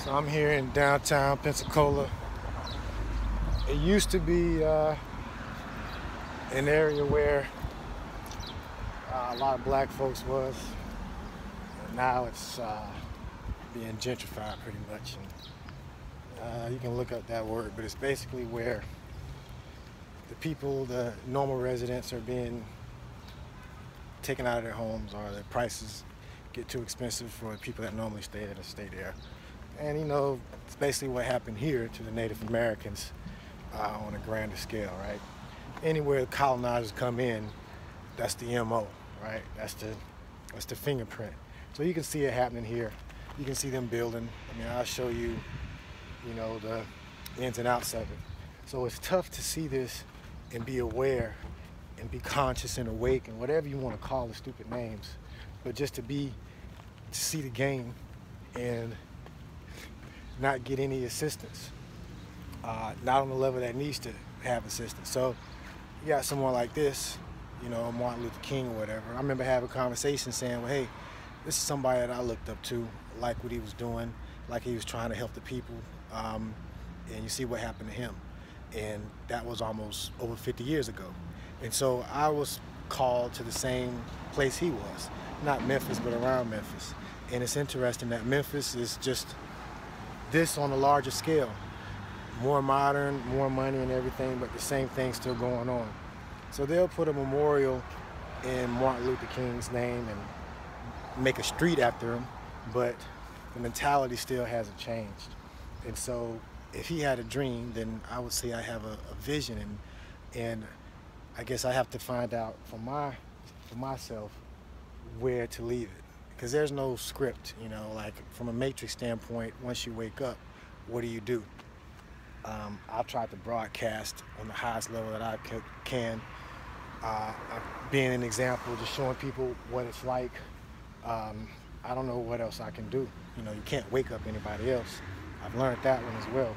So I'm here in downtown Pensacola. It used to be an area where a lot of black folks was. And now it's being gentrified pretty much. And, you can look up that word, but it's basically where the people, the normal residents, are being taken out of their homes, or the prices get too expensive for the people that normally stay there to stay there. And you know, it's basically what happened here to the Native Americans on a grander scale, right? Anywhere the colonizers come in, that's the MO, right? That's the fingerprint. So you can see it happening here. You can see them building. I mean, I'll show you, you know, the ins and outs of it. So it's tough to see this and be aware and be conscious and awake and whatever you want to call the stupid names, but just to see the game and not get any assistance, not on the level that needs to have assistance. So you got someone like this, you know, Martin Luther King or whatever. I remember having a conversation saying, well, hey, this is somebody that I looked up to, like what he was doing, like he was trying to help the people, and you see what happened to him. And that was almost over 50 years ago. And so I was called to the same place he was, not Memphis, but around Memphis. And it's interesting that Memphis is just this on a larger scale, more modern, more money and everything, but the same thing still going on. So they'll put a memorial in Martin Luther King's name and make a street after him, but the mentality still hasn't changed. And so if he had a dream, then I would say I have a vision, and I guess I have to find out for myself where to leave it. Because there's no script, you know, like from a Matrix standpoint, once you wake up, what do? I've tried to broadcast on the highest level that I can, being an example, just showing people what it's like. I don't know what else I can do. You know, you can't wake up anybody else. I've learned that one as well.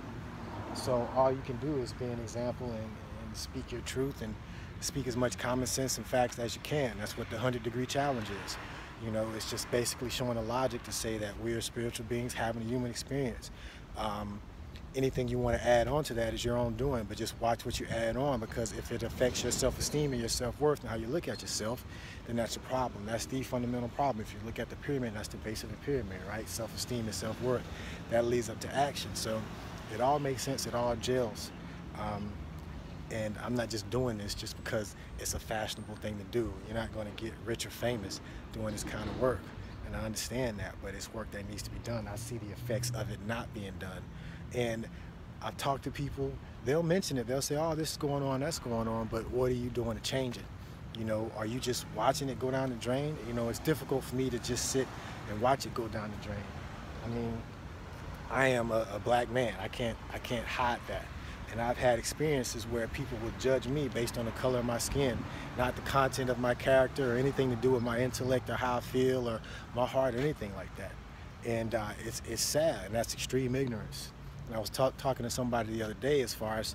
So all you can do is be an example and speak your truth and speak as much common sense and facts as you can. That's what the 100-degree challenge is. You know, it's just basically showing the logic to say that we're spiritual beings having a human experience. Anything you want to add on to that is your own doing, but just watch what you add on, because if it affects your self-esteem and your self-worth and how you look at yourself, then that's a problem. That's the fundamental problem. If you look at the pyramid, that's the base of the pyramid, right? Self-esteem and self-worth. That leads up to action. So it all makes sense. It all gels. And I'm not just doing this just because it's a fashionable thing to do. You're not going to get rich or famous doing this kind of work. And I understand that, but it's work that needs to be done. I see the effects of it not being done. And I've talked to people, they'll mention it. They'll say, oh, this is going on, that's going on, but what are you doing to change it? You know, are you just watching it go down the drain? You know, it's difficult for me to just sit and watch it go down the drain. I mean, I am a black man. I can't hide that. And I've had experiences where people would judge me based on the color of my skin, not the content of my character or anything to do with my intellect or how I feel or my heart or anything like that. And it's sad, and that's extreme ignorance. And I was talking to somebody the other day as far as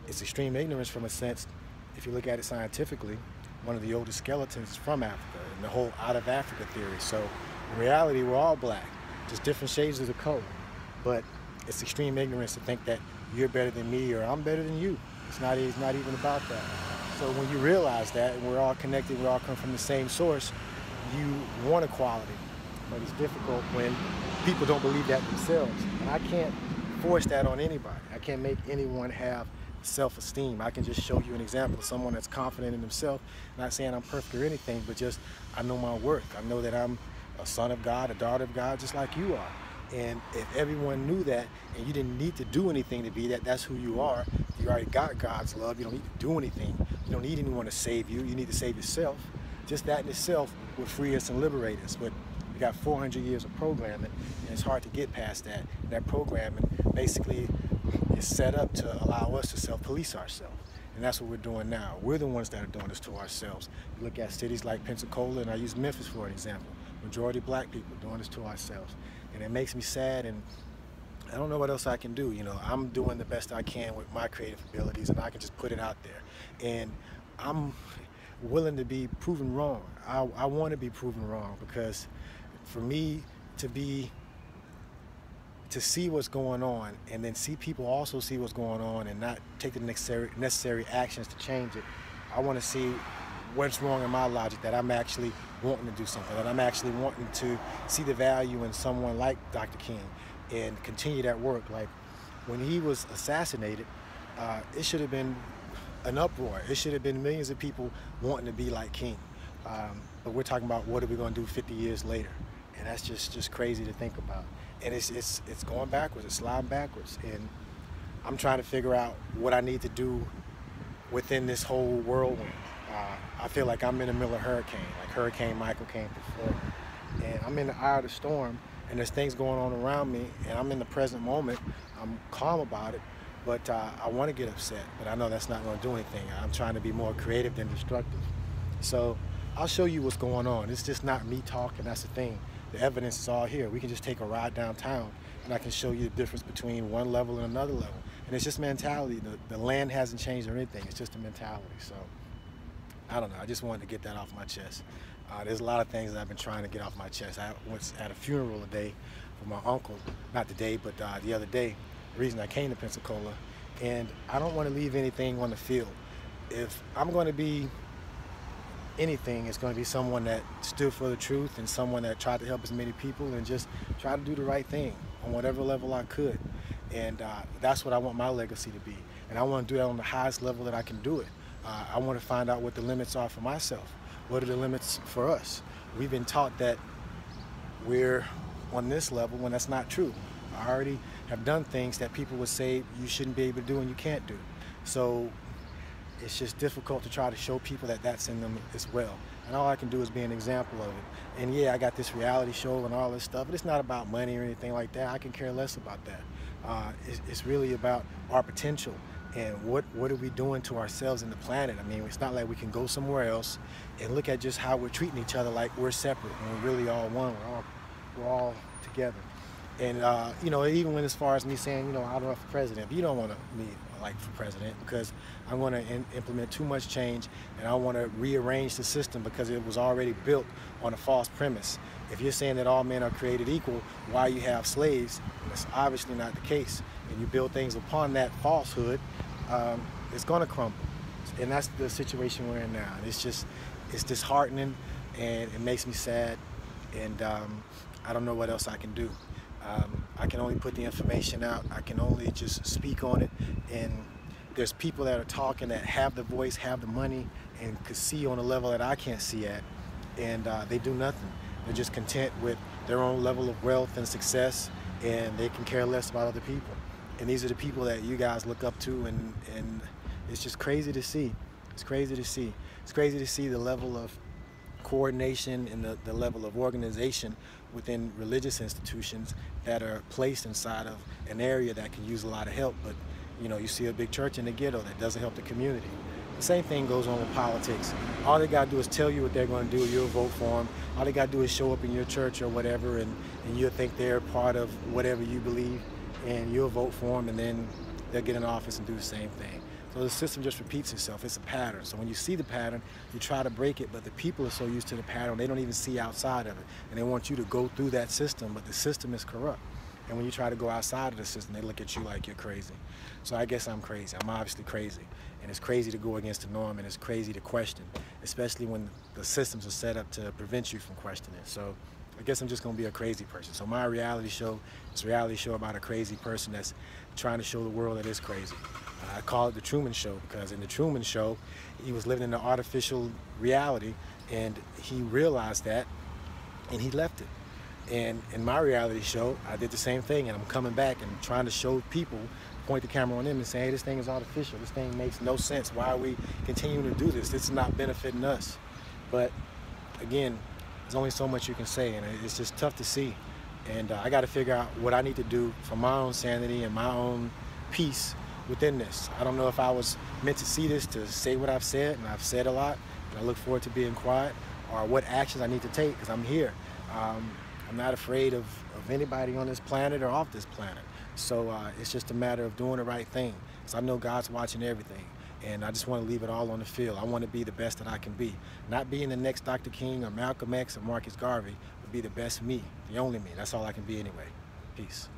it's extreme ignorance from a sense, if you look at it scientifically, one of the oldest skeletons is from Africa, and the whole out of Africa theory. So in reality, we're all black, just different shades of the color. But it's extreme ignorance to think that you're better than me or I'm better than you. It's not even about that. So when you realize that, and we're all connected, we all come from the same source, you want equality. But it's difficult when people don't believe that themselves. And I can't force that on anybody. I can't make anyone have self-esteem. I can just show you an example of someone that's confident in himself. Not saying I'm perfect or anything, but just I know my worth. I know that I'm a son of God, a daughter of God, just like you are. And if everyone knew that, and you didn't need to do anything to be that, that's who you are. You already got God's love. You don't need to do anything. You don't need anyone to save you. You need to save yourself. Just that in itself would free us and liberate us. But we got 400 years of programming, and it's hard to get past that. That programming basically is set up to allow us to self-police ourselves. And that's what we're doing now. We're the ones that are doing this to ourselves. You look at cities like Pensacola, and I use Memphis for an example. Majority black people doing this to ourselves. And it makes me sad, and I don't know what else I can do. You know, I'm doing the best I can with my creative abilities, and I can just put it out there. And I'm willing to be proven wrong. I want to be proven wrong, because for me to to see what's going on and then see people also see what's going on and not take the necessary actions to change it. I want to see what's wrong in my logic, that I'm actually wanting to do something, that I'm actually wanting to see the value in someone like Dr. King and continue that work. Like when he was assassinated, it should have been an uproar. It should have been millions of people wanting to be like King. But we're talking about what are we going to do 50 years later, and that's just crazy to think about. And it's going backwards. It's sliding backwards, and I'm trying to figure out what I need to do within this whole whirlwind. I feel like I'm in the middle of a hurricane, like Hurricane Michael came before, and I'm in the eye of the storm, and there's things going on around me, and I'm in the present moment. I'm calm about it, but I want to get upset, but I know that's not going to do anything. I'm trying to be more creative than destructive. So I'll show you what's going on. It's just not me talking, that's the thing. The evidence is all here. We can just take a ride downtown, and I can show you the difference between one level and another level. And it's just mentality. The land hasn't changed or anything. It's just a mentality. So I don't know. I just wanted to get that off my chest. There's a lot of things that I've been trying to get off my chest. I was at a funeral today for my uncle. Not today, but the other day. The reason I came to Pensacola. And I don't want to leave anything on the field. If I'm going to be anything, it's going to be someone that stood for the truth and someone that tried to help as many people and just try to do the right thing on whatever level I could. And that's what I want my legacy to be. And I want to do that on the highest level that I can do it. I want to find out what the limits are for myself. What are the limits for us? We've been taught that we're on this level when that's not true. I already have done things that people would say you shouldn't be able to do and you can't do. So it's just difficult to try to show people that that's in them as well. And all I can do is be an example of it. And yeah, I got this reality show and all this stuff, but it's not about money or anything like that. I can care less about that. It's really about our potential and what are we doing to ourselves and the planet. I mean, it's not like we can go somewhere else and look at just how we're treating each other like we're separate when we're really all one. We're all together. And you know, even when as far as me saying, you know, I don't know for president, but you don't want me like for president because I want to implement too much change and I want to rearrange the system because it was already built on a false premise. If you're saying that all men are created equal, why you have slaves, that's obviously not the case. And you build things upon that falsehood, it's going to crumble. And that's the situation we're in now. It's disheartening and it makes me sad, and I don't know what else I can do. I can only put the information out. I can only just speak on it. And there's people that are talking that have the voice, have the money, and could see on a level that I can't see at. And they do nothing. They're just content with their own level of wealth and success, and they can care less about other people. And these are the people that you guys look up to, and it's just crazy to see. It's crazy to see. It's crazy to see the level of coordination and the level of organization within religious institutions that are placed inside of an area that can use a lot of help. But you know, you see a big church in the ghetto that doesn't help the community. The same thing goes on with politics. All they got to do is tell you what they're going to do, you'll vote for them. All they got to do is show up in your church or whatever, and you'll think they're part of whatever you believe, and you'll vote for them, and then they'll get in office and do the same thing. So the system just repeats itself. It's a pattern. So when you see the pattern, you try to break it, but the people are so used to the pattern, they don't even see outside of it. And they want you to go through that system, but the system is corrupt. And when you try to go outside of the system, they look at you like you're crazy. So I guess I'm crazy. I'm obviously crazy. And it's crazy to go against the norm, and it's crazy to question, especially when the systems are set up to prevent you from questioning. So I guess I'm just going to be a crazy person. So my reality show is a reality show about a crazy person that's trying to show the world that it's crazy. I call it the Trueman Show because in the Trueman Show, he was living in an artificial reality, and he realized that, and he left it. And in my reality show, I did the same thing, and I'm coming back and trying to show people, point the camera on them and say, hey, this thing is artificial. This thing makes no sense. Why are we continuing to do this? This is not benefiting us. But again, there's only so much you can say, and it's just tough to see. And I got to figure out what I need to do for my own sanity and my own peace within this. I don't know if I was meant to see this to say what I've said, and I've said a lot, and I look forward to being quiet, or what actions I need to take, because I'm here. I'm not afraid of anybody on this planet or off this planet. So it's just a matter of doing the right thing. So I know God's watching everything, and I just want to leave it all on the field. I want to be the best that I can be. Not being the next Dr. King or Malcolm X or Marcus Garvey, but be the best me, the only me. That's all I can be anyway. Peace.